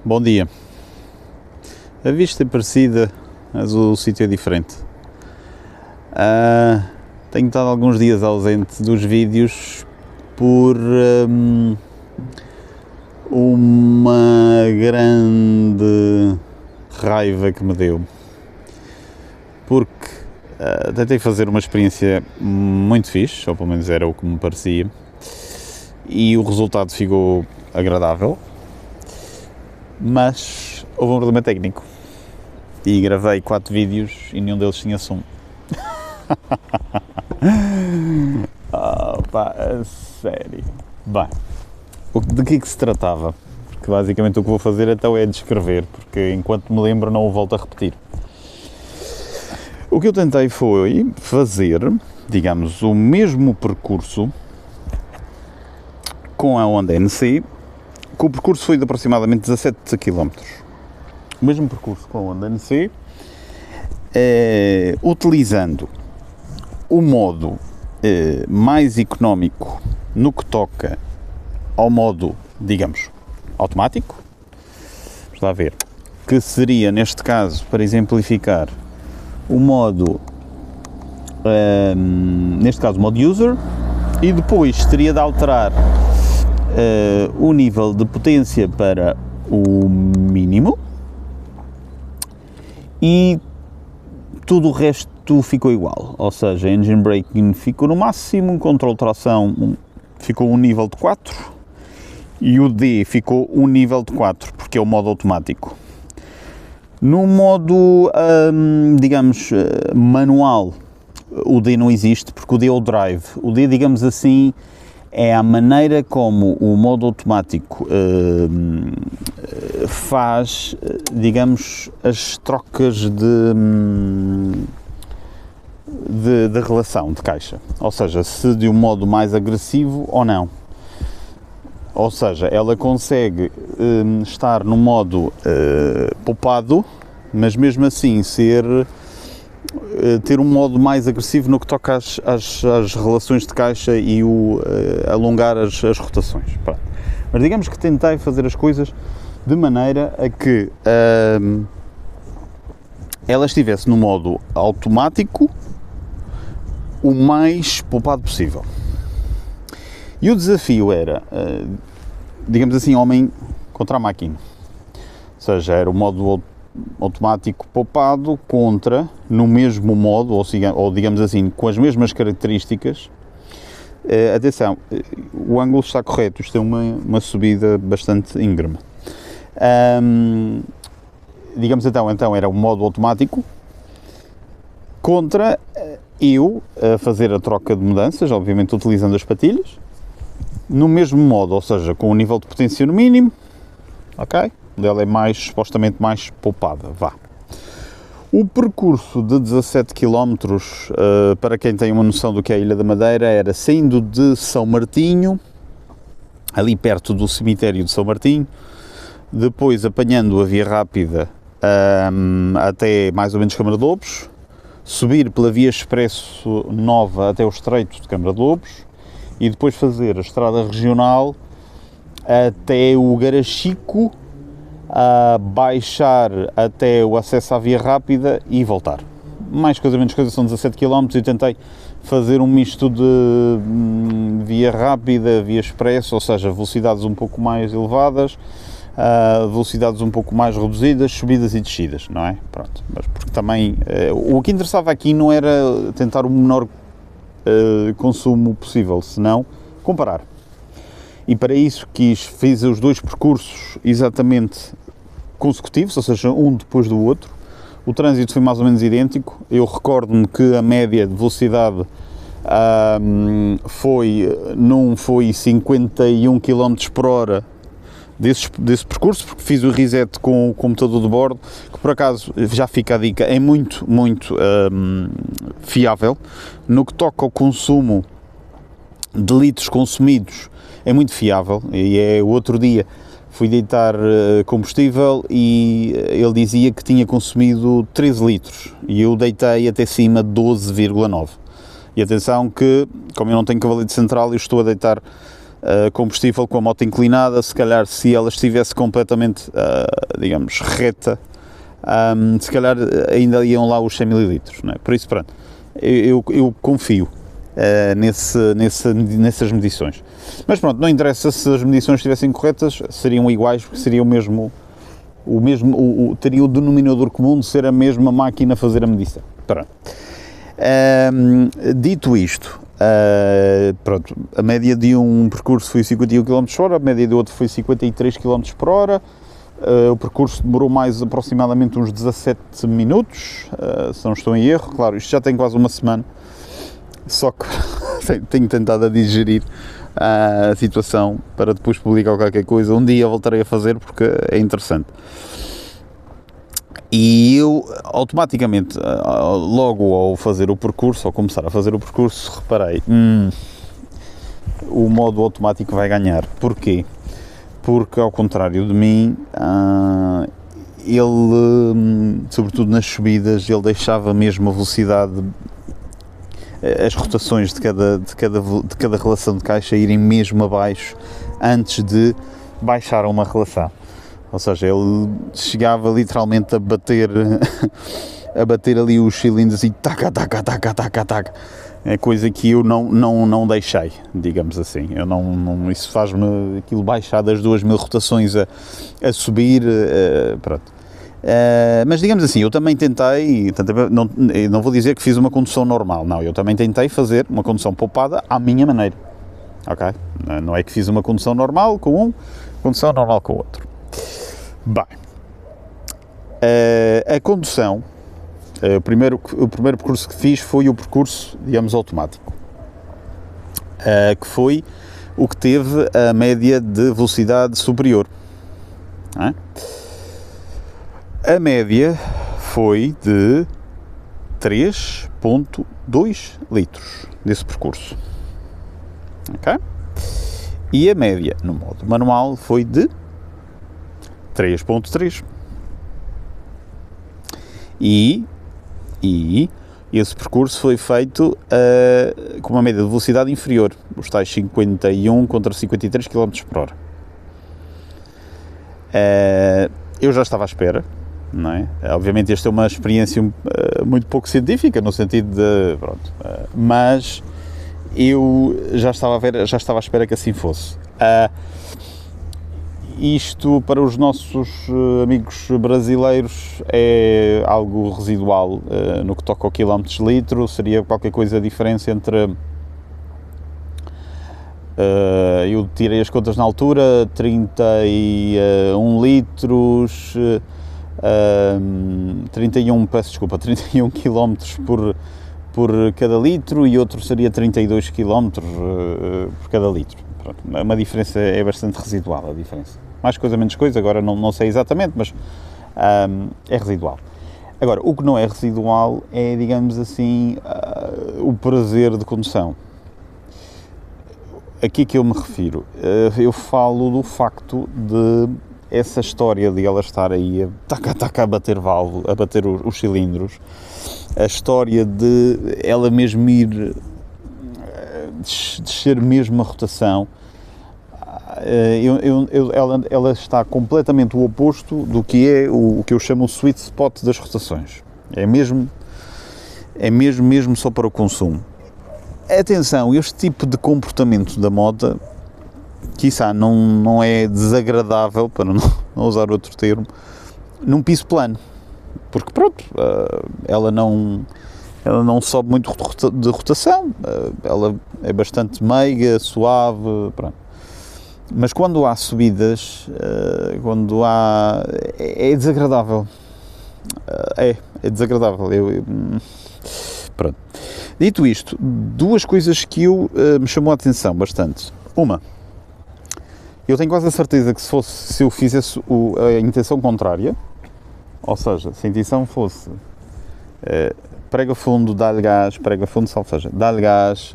Bom dia. A vista é parecida, mas o sítio é diferente. Tenho estado alguns dias ausente dos vídeos por uma grande raiva que me deu. Porque tentei fazer uma experiência muito fixe, ou pelo menos era o que me parecia, e o resultado ficou agradável. Mas houve um problema técnico e gravei 4 vídeos e nenhum deles tinha som. A sério. Bem, de que se tratava? Porque basicamente o que vou fazer então é descrever, porque enquanto me lembro não o volto a repetir. O que eu tentei foi fazer, digamos, o mesmo percurso com a Honda NC. O percurso foi de aproximadamente 17 km. O mesmo percurso com a Honda NC, utilizando o modo mais económico no que toca ao modo, digamos, automático. Vamos lá ver. Que seria, neste caso, para exemplificar, o modo, neste caso, o modo user, e depois teria de alterar o nível de potência para o mínimo e tudo o resto ficou igual, ou seja, engine braking ficou no máximo, controle de tração ficou um nível de 4 e o D ficou um nível de 4, porque é o modo automático. No modo, digamos, manual, o D não existe, porque o D é o drive. O D, digamos assim, é a maneira como o modo automático faz, digamos, as trocas de relação de caixa. Ou seja, se de um modo mais agressivo ou não. Ou seja, ela consegue estar no modo poupado, mas mesmo assim ter um modo mais agressivo no que toca às relações de caixa e alongar as rotações. Pronto. Mas digamos que tentei fazer as coisas de maneira a que ela estivesse no modo automático o mais poupado possível. E o desafio era, digamos assim, homem contra a máquina. Ou seja, era o modo automático poupado contra, no mesmo modo, ou digamos assim, com as mesmas características. Atenção, o ângulo está correto, isto é uma subida bastante íngreme. Digamos então era o modo automático contra eu a fazer a troca de mudanças, obviamente utilizando as patilhas, no mesmo modo, ou seja, com o nível de potência no mínimo, ok? Ela é supostamente mais poupada, vá. O percurso de 17 km, para quem tem uma noção do que é a Ilha da Madeira, era saindo de São Martinho, ali perto do cemitério de São Martinho, depois apanhando a via rápida até mais ou menos Câmara de Lobos, subir pela via expresso nova até o estreito de Câmara de Lobos e depois fazer a estrada regional até o Garachico, a baixar até o acesso à via rápida e voltar. Mais coisa, menos coisa, são 17 km e tentei fazer um misto de via rápida, via expresso, ou seja, velocidades um pouco mais elevadas, velocidades um pouco mais reduzidas, subidas e descidas, não é? Pronto, mas porque também o que interessava aqui não era tentar o menor consumo possível, senão comparar. E para isso fiz os dois percursos exatamente consecutivos, ou seja, um depois do outro. O trânsito foi mais ou menos idêntico. Eu recordo-me que a média de velocidade não foi 51 km por hora desse percurso, porque fiz o reset com o computador de bordo, que por acaso, já fica a dica, é muito, muito fiável. No que toca ao consumo de litros consumidos, é muito fiável. E o outro dia fui deitar combustível e ele dizia que tinha consumido 13 litros e eu deitei até cima 12,9. E atenção que, como eu não tenho cavalete central, eu estou a deitar combustível com a moto inclinada, se calhar se ela estivesse completamente, digamos, reta, se calhar ainda iam lá os 100 ml, não é? Por isso, pronto, eu confio nessas medições. Mas pronto, não interessa se as medições estivessem corretas, seriam iguais, porque seria teria o denominador comum de ser a mesma máquina a fazer a medição. Pronto. Dito isto, pronto, a média de um percurso foi 51 km/h, a média do outro foi 53 km/h, o percurso demorou mais aproximadamente uns 17 minutos, se não estou em erro. Claro, isto já tem quase uma semana, só que tenho tentado a digerir a situação para depois publicar qualquer coisa. Um dia voltarei a fazer porque é interessante. E eu automaticamente, logo ao fazer o percurso, ao começar a fazer o percurso, reparei, o modo automático vai ganhar. Porquê? Porque, ao contrário de mim, ele, sobretudo nas subidas, ele deixava mesmo a velocidade, as rotações de cada relação de caixa irem mesmo abaixo antes de baixar uma relação. Ou seja, ele chegava literalmente a bater ali os cilindros e taca, taca, taca, taca, taca. É coisa que eu não deixei, digamos assim. Isso faz-me aquilo baixar das 2000 rotações a subir, pronto. Mas digamos assim, eu também tentei, não vou dizer que fiz uma condução normal, não, eu também tentei fazer uma condução poupada à minha maneira, ok? Não é que fiz uma condução normal com um, condução normal com o outro. Bem, a condução, o primeiro percurso que fiz foi o percurso, digamos, automático, que foi o que teve a média de velocidade superior, não é? A média foi de 3,2 litros desse percurso, ok? E a média no modo manual foi de 3,3. E esse percurso foi feito com uma média de velocidade inferior, os tais 51 contra 53 km/h. Eu já estava à espera, não é? Obviamente esta é uma experiência muito pouco científica, no sentido de, pronto, mas eu já estava à espera que assim fosse. Isto para os nossos amigos brasileiros é algo residual no que toca ao quilómetros litro, seria qualquer coisa a diferença entre, eu tirei as contas na altura, 31 litros, 31 km por cada litro, e outro seria 32 km por cada litro. Pronto, uma diferença é bastante residual, a diferença. Mais coisa, menos coisa, agora não sei exatamente, mas é residual. Agora, o que não é residual é, digamos assim, o prazer de condução. Aqui que eu me refiro, eu falo do facto de essa história de ela estar aí a bater válvula, a bater os cilindros, a história de ela mesmo ir descer mesmo a rotação, ela está completamente o oposto do que é o que eu chamo o sweet spot das rotações. É mesmo só para o consumo. Atenção, este tipo de comportamento da moto, quiçá não é desagradável, para não usar outro termo, num piso plano, porque pronto, ela não sobe muito de rotação, ela é bastante meiga, suave, pronto. Mas quando há subidas, é desagradável, é desagradável. Pronto. Dito isto, duas coisas que me chamou a atenção bastante. Uma, eu tenho quase a certeza que se eu fizesse a intenção contrária, ou seja, se a intenção fosse prega fundo, dá-lhe gás, prega fundo, ou seja, dá-lhe gás,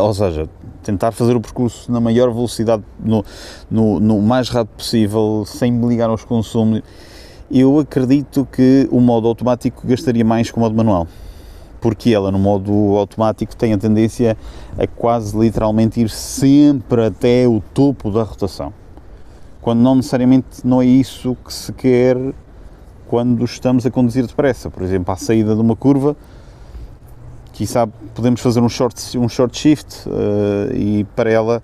ou seja, tentar fazer o percurso na maior velocidade, no mais rápido possível, sem me ligar aos consumos, eu acredito que o modo automático gastaria mais que o modo manual. porque ela no modo automático tem a tendência a quase literalmente ir sempre até o topo da rotação, quando não necessariamente não é isso que se quer quando estamos a conduzir depressa. Por exemplo, à saída de uma curva, quiçá podemos fazer um short shift e para ela,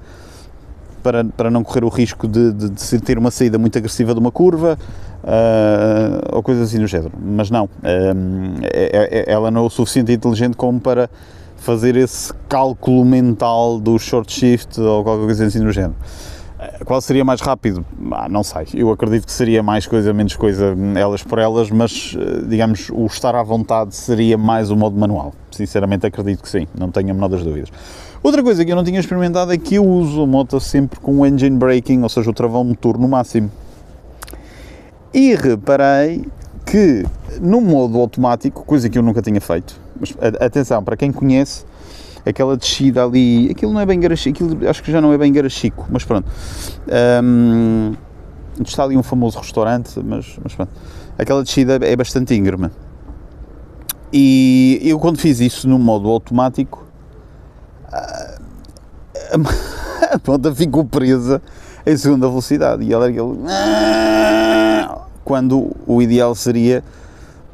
para não correr o risco de ter uma saída muito agressiva de uma curva, ou coisas assim do género, mas não, ela não é o suficiente inteligente como para fazer esse cálculo mental do short shift ou qualquer coisa assim do género. Qual seria mais rápido? Não sei, eu acredito que seria mais coisa, menos coisa, elas por elas, mas digamos, o estar à vontade seria mais o modo manual. Sinceramente acredito que sim, não tenho a menor das dúvidas. Outra coisa que eu não tinha experimentado é que eu uso a moto sempre com o engine braking, ou seja, o travão motor no máximo. E reparei que no modo automático, coisa que eu nunca tinha feito, mas atenção, para quem conhece, aquela descida ali, aquilo não é bem Garachico, aquilo acho que já não é bem Garachico, mas pronto, está ali um famoso restaurante, mas pronto, aquela descida é bastante íngreme, e eu quando fiz isso no modo automático, a moto ficou presa em segunda velocidade, e ela era aquele, quando o ideal seria,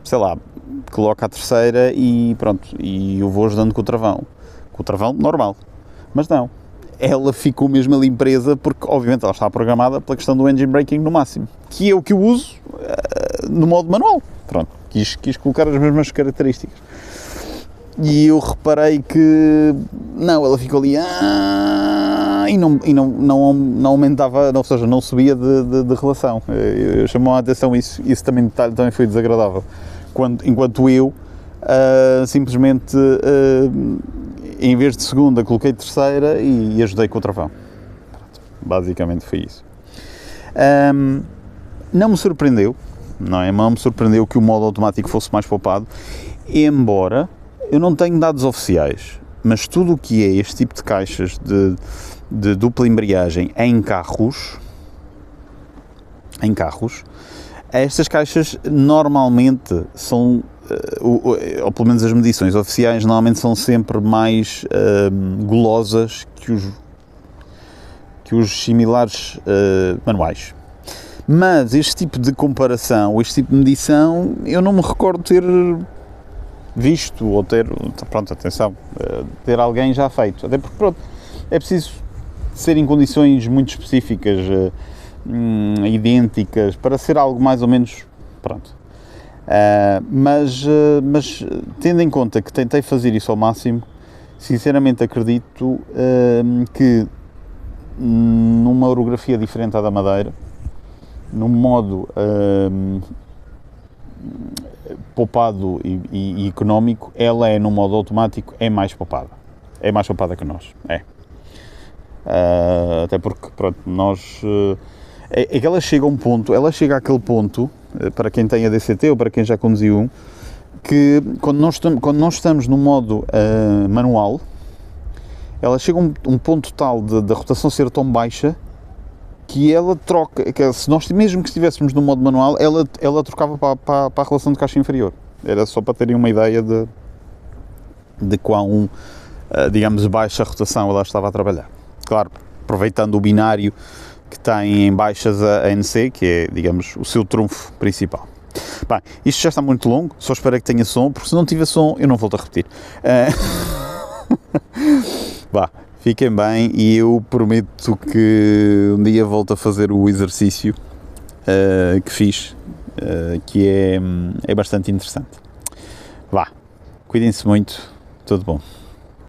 sei lá, coloca a terceira e pronto, e eu vou ajudando com o travão normal, mas não, ela ficou mesmo ali presa porque obviamente ela está programada pela questão do engine braking no máximo, que é o que eu uso no modo manual, pronto, quis colocar as mesmas características, e eu reparei que não, ela ficou ali e não aumentava, ou seja, não subia de relação. Chamou a atenção isso também, detalhe, também foi desagradável, enquanto eu simplesmente em vez de segunda coloquei terceira e ajudei com o travão. Basicamente foi isso. Não me surpreendeu, não me surpreendeu que o modo automático fosse mais poupado, embora eu não tenho dados oficiais, mas tudo o que é este tipo de caixas de dupla embreagem em carros, estas caixas normalmente são, ou pelo menos as medições oficiais, normalmente são sempre mais golosas que os similares manuais. Mas este tipo de comparação, este tipo de medição, eu não me recordo ter visto ou ter, pronto, atenção, ter alguém já feito, até porque pronto, é preciso ser em condições muito específicas, idênticas, para ser algo mais ou menos, pronto, mas tendo em conta que tentei fazer isso ao máximo, sinceramente acredito que numa orografia diferente à da Madeira, num modo poupado e económico, ela é no modo automático, é mais poupada que nós, até porque, pronto, nós, é que ela chega a um ponto, àquele ponto, para quem tem a DCT ou para quem já conduziu um, que quando nós estamos no modo manual, ela chega a um ponto tal da rotação ser tão baixa, que ela troca, que se nós mesmo que estivéssemos no modo manual, ela trocava para a relação de caixa inferior. Era só para terem uma ideia de quão, digamos, baixa rotação ela estava a trabalhar. Claro, aproveitando o binário que tem em baixas a NC, que é, digamos, o seu trunfo principal. Bem, isto já está muito longo, só espero que tenha som, porque se não tiver som eu não volto a repetir. Vá. Fiquem bem e eu prometo que um dia volto a fazer o exercício que fiz, que é bastante interessante. Vá, cuidem-se muito, tudo bom.